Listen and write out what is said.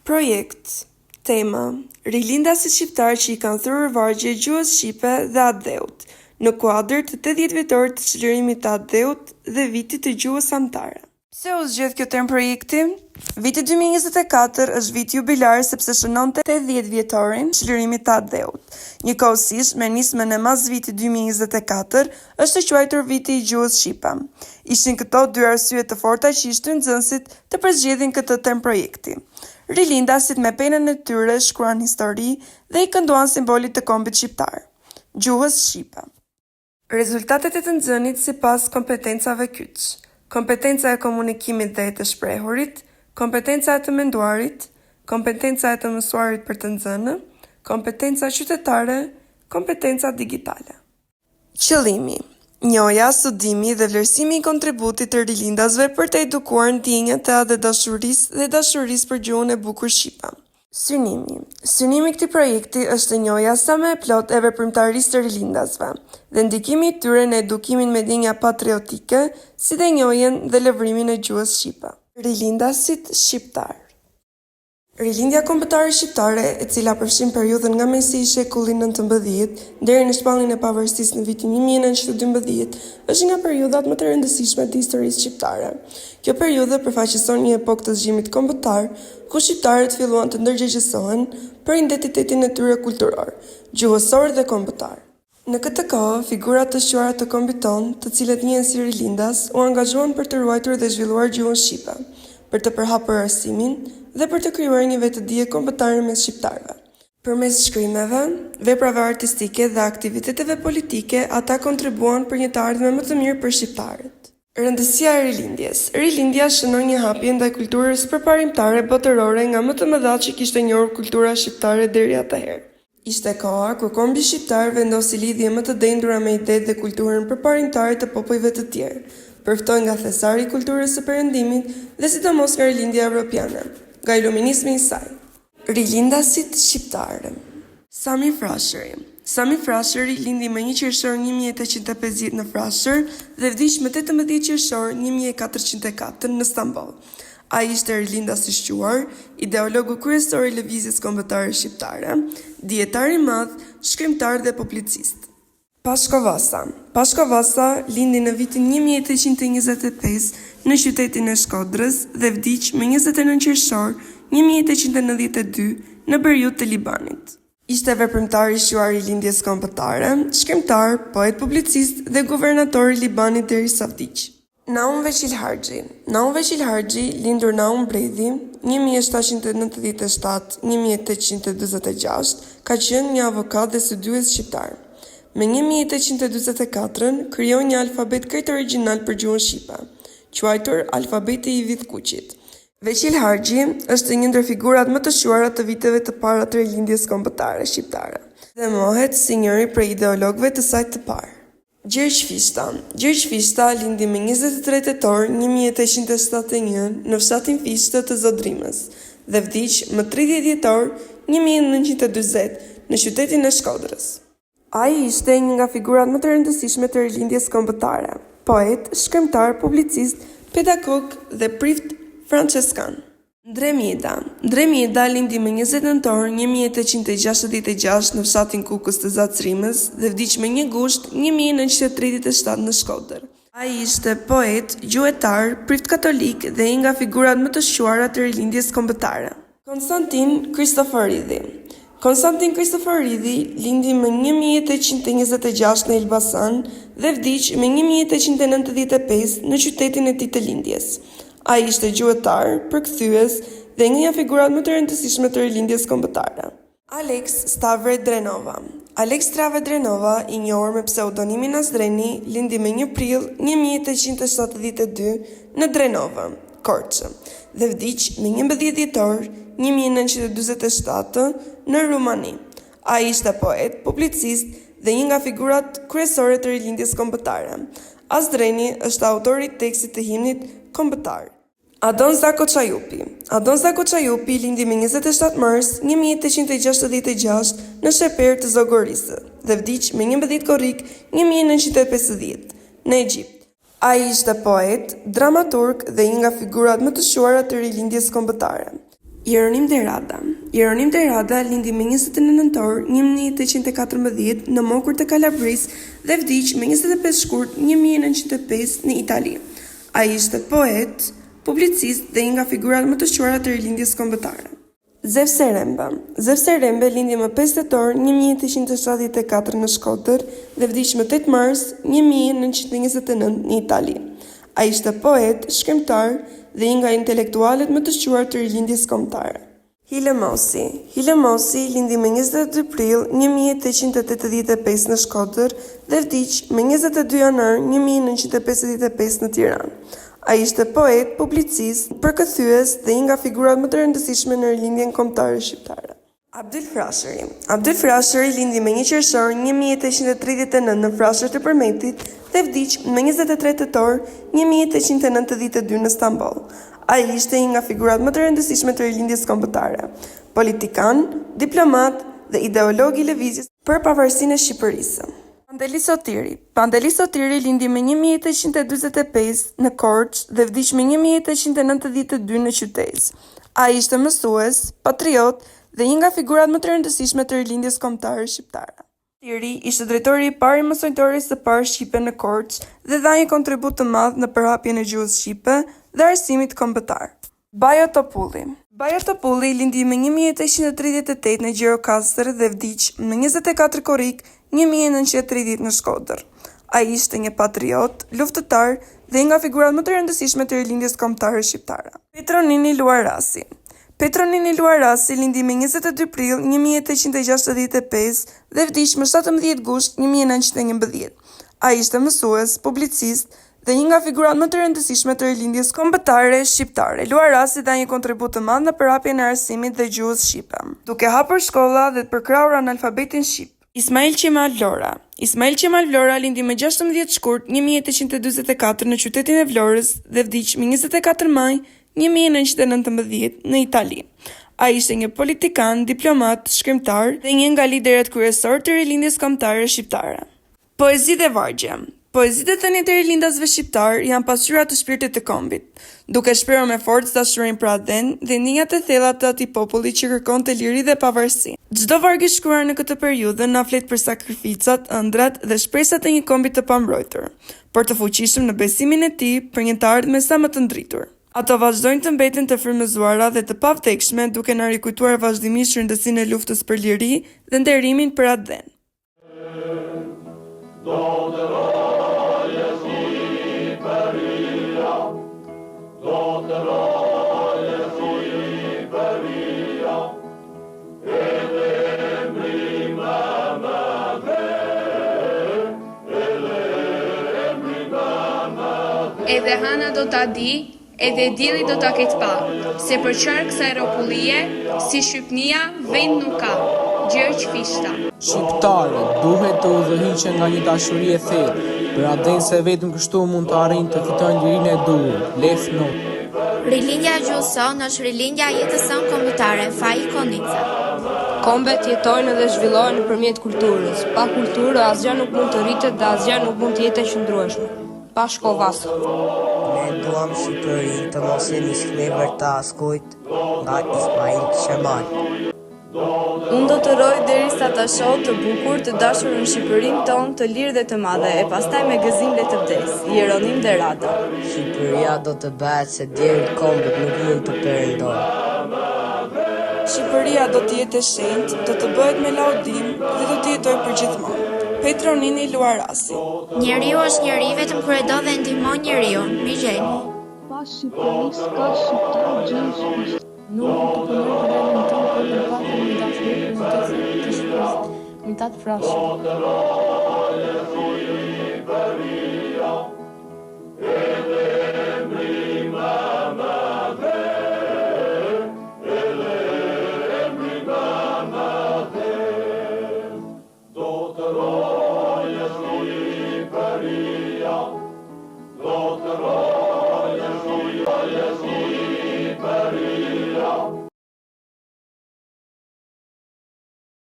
Projekt. Tema. Rilindasit shqiptar që I kanë thurur vargje gjuhës shqipe dhe atë dheut, në kuadër të 80 vjetorit të çlirimit të atë dheut dhe vitit të gjuhës amtare. Pse u zgjedh kjo term projekti? Viti 2024 është vit jubilar sepse shënonte 80 vjetorin të çlirimit të atë dheut. Njëkohësisht me nismën e mas vitit 2024 është quajtur viti I gjuhës shqipe. Ishin këto dy arsye të forta që I shtyn nxënësit të përzgjedhin këtë term projekti. Rilindasit me penën e tyre shkruan histori dhe I kënduan simbolit të kombit shqiptar, gjuhës shqipe. Rezultatet e të nxënit sipas kompetencave kyç: kompetenca e komunikimit dhe e të shprehurit, kompetenca e të menduarit, kompetenca e të mësuarit për të nxënë, kompetenca qytetare, kompetenca digitale. Qëllimi: njohja, studimi dhe vlerësimi I kontributit të rilindasve për të edukuar ndjenjat dhe dashurisë për gjuhën e bukur shqipe. Synimi. Synimi I këtij projekti është njohja sa më e plot e veprimtarisë të rilindasve dhe ndikimi I tyre në edukimin me ndjenja patriotike, si dhe njohjen dhe lëvrimin e gjuhës shqipe. Rilindasit shqiptar. Rilindja kombëtare shqiptare, e cila përfshin periudhën nga mesi I shekullit 19 deri në shpalljen e pavarësisë në vitin 1912, është nga periudhat më të rëndësishme të historisë shqiptare. Kjo periudhë përfaqëson një epokë të zgjimit kombëtar, ku shqiptarët filluan të ndërgjegjësohen për identitetin e tyre kulturor, gjuhësor dhe kombëtar. Në këtë kohë, figurat të squara të kombit ton, të cilët njihen si rilindas, u angazhuan për të ruajtur dhe zhvilluar gjuhën shqipe, për të përhapur arsimin dhe për të krijuar një vetëdije kombëtare mes shqiptarëve. Përmes shkrimeve, veprave artistike dhe aktiviteteve politike, ata kontribuan për një të ardhme më të mirë për shqiptarët. Rëndësia e rilindjes. Rilindja shënon një hapje ndaj kulturës përparimtare botërore nga më të mëdha që kishte njohur kultura shqiptare deri atëherë. Ishte koha kur kombi shqiptar vendosi lidhje më të dendura me idetë dhe kulturën përparimtare të popujve të tjerë, përftoi nga thesari I kulturës së Perëndimit dhe sidomos nga rilindja evropiane, nga iluminizmi I saj. Rilindasit shqiptarë. Sami Frashëri. Sami Frashëri lindi më 1 qershor 1850 në Frashër dhe vdiq më 18 qershor 1404 në Stamboll. Ai ishte rilindas I shquar, ideologu kryesor I lëvizjes kombëtare shqiptare, dietar I madh, shkrimtar dhe publicist. Pashko Vasa. Pashko Vasa lindi në vitin 1825 në qytetin e Shkodrës dhe vdiq më 29 qershor 1892 në periudhë të Libanit. Ishte veprimtar I shquar I lindjes kombëtare, shkrimtar, poet publicist dhe guvernator I Libanit derisa vdiq. Naum Veçil Harxhi. Naum Veçil Harxhi, lindur Naum Bredhi, 1797-1846, ka qenë një avokat dhe studiues shqiptar. Me 1844 krijoi një alfabet krejt origjinal për gjuhën shqipe, quajtur Alfabeti I Vidkuqit. Veçil Harxhi është një ndër figurat më të shuara të viteve të para të rilindjes kombëtare shqiptare dhe mohet si njëri prej ideologëve të saj të parë. Gjergj Fishta. Gjergj Fishta lindi me 23 tetor 1871 në fshatin Fishtë të Zodrimës dhe vdiq më 30 dhjetor 1940 në qytetin e Shkodrës. Ai ishte një nga figurat më të rëndësishme të rilindjes kombëtare, poet, shkrimtar, publicist, pedagog dhe prift franceskan. Ndremjeda. Ndremjeda lindi me 20 nëntor 1866 në fshatin Kukës të Zacrimës dhe vdiq me 1 gusht 1937 në Shkodër. Ai ishte poet, gjuetar, prift katolik dhe një nga figurat më të shuara të rilindjes kombëtare. Konstantin Kristoforidhi. Konstantin Kristoforidhi lindi me 1826 në Elbasan dhe vdiq me 1895 në qytetin e tij të lindjes. Ai ishte gjuetar, përkthyes dhe një nga figurat më të rëndësishme të rilindjes kombëtare. Alex Stavre Drenova. Alex Stavre Drenova, I njohur me pseudonimin Azdreni, lindi me 1 prill 1872 në Drenova, Korçë, dhe vdiq me 11 dhjetor 1947 në Rumani. Ai ishte poet, publicist dhe një nga figurat kryesore të rilindjes kombëtare. Azdreni është autori I tekstit të himnit kombëtar. Adon Zako Çajupi. Adon Zako Çajupi lindi me 27 mars 1866 në Sheper të Zogorisë dhe vdiq me 11 korrik 1950 në Egjipt. Ai ishte poet, dramaturg dhe një nga figurat më të shuara të rilindjes kombëtare. Jeronim Derada. Jeronim Derada lindi me 29 nëntor 1814 në Mokur të Kalabrisë dhe vdiq me 25 shkurt 1905 në Itali. Ai ishte poet, publicist dhe nga figurat më të quara të rilindjes kombëtare. Zefse Rembe. Zefse Rembe lindi më 5 tetor 1874 në Shkodër dhe vdiq më 8 mars 1929 në Itali. Ai ishte poet, shkrimtar dhe nga intelektualet më të shquar të rilindjes kombëtare. Hile Mosi. Hile Mosi lindi me 22 prill 1885 në Shkodër dhe vdiq me 22 janar 1955 në Tiranë. Ai ishte poet, publicist, përkëthyes dhe nga figurat më të rëndësishme në rilindjen kombëtare shqiptare. Abdul Frashëri. Abdul Frashëri lindi me 1 qershor 1839 në Frashër të Përmetit dhe vdiq me 23 tetor 1892 në Stamboll. Ai ishte nga figurat më të rëndësishme të rilindjes kombëtare, politikan, diplomat dhe ideolog i lëvizjes për pavarësinë e Shqipërisë. Pandeli Sotiri. Pandeli Sotiri lindi me 1845 në Korçë dhe vdiq me 1892 në Qytez. Ai ishte mësues, patriot dhe nga figurat më të rëndësishme të rilindjes kombëtare shqiptare. Sotiri ishte drejtori i parë i mësojtorisë së parë shqipe në Korçë dhe dha një kontribut të madh në përhapjen e gjuhës shqipe dhe arsimit kombëtar. Bajo Topulli. Bajo Topulli lindi me 1838 në Gjirokastër dhe vdiq me 24 korrik 1930 në Shkodër. Ai ishte një patriot, luftëtar dhe nga figurat më të rëndësishme të rilindjes kombëtare shqiptare. Petronini Luarasi. Petronini Luarasi lindi me 22 prill 1865 dhe vdiq me 17 gusht 1911. Ai ishte mësues, publicist dhe një nga figurat më të rëndësishme të rilindjes kombëtare shqiptare. Luarasi dha një kontribut të madh në përhapjen e arsimit dhe gjuhës shqipe, duke hapur shkolla dhe përkrahur analfabetin shqip. Ismail Qemal Vlora. Ismail Qemal Vlora lindi me 16 shkurt 1844 në qytetin e Vlorës dhe vdiq me 24 maj 1919 në Itali. Ai ishte një politikan, diplomat, shkrimtar dhe një nga lideret kryesor të rilindjes kombëtare shqiptare. Poezi dhe vargje. Poezitë e thënie të rilindasve shqiptar janë pasqyra të shpirtit të kombit, duke shprehur me forcë dashurinë për atë dhe ndjenjat e thella të atij populli që kërkonte liri dhe pavarësi. Çdo varg i shkruar në këtë periudhë na flet për sakrificat, ëndrat dhe shpresat e një kombi të pambrojtur, por të fuqishëm në besimin e tij për një të ardhme sa më të ndritur. Ato vazhdojnë të mbeten të frymëzuara dhe të pavdekshme, duke na rikujtuar vazhdimisht rëndësinë e luftës për liri dhe nderimin për atë. Edhe hana do ta di, edhe dielli do ta ketë pa, se për qark kësaj rokullie, si Shqipnia, vend nuk ka. Gjergj Fishta. Shqiptarët duhet të udhëhiqen nga një dashuri e thellë, për atë se vetëm kështu mund të arrijnë të fitojnë lirinë e duhur. Lef Not. Rilindja e gjuhës sonë është rilindja e jetës sonë kombëtare, Faik Konica. Kombet jetojnë dhe zhvillohen nëpërmjet kulturës. Pa kulturë asgjë nuk mund të rritet dhe asgjë nuk mund të jetë e qëndrueshme. Pa Shkovasë. Ne duam Shqipërinë të mos jeni shklever të askujt, nga Ismail Qemal. Unë do të roj derisa ta shoh të bukur të dashur në Shqipërinë tonë të lirë dhe të madhe, e pastaj me gëzim le të vdes. Jeronim Derada. Shqipëria do të bëhet se deri kombet nuk mund të perëndojnë. Shqipëria do të jetë e shenjtë, do të bëhet me laudim dhe do të jetojë përgjithmonë. Petronini Luarasi. Njeriu është njeri vetëm kur e do dhe ndihmon njeriu. Mirgjeni. Pas Shqipërisë ka shqiptar gjithë. Nuk të punoj për vendin tonë për të pasur një dashuri për një të Shqipërisë. Mitat Frashë. Do të rojë Shqipëria, do të rojë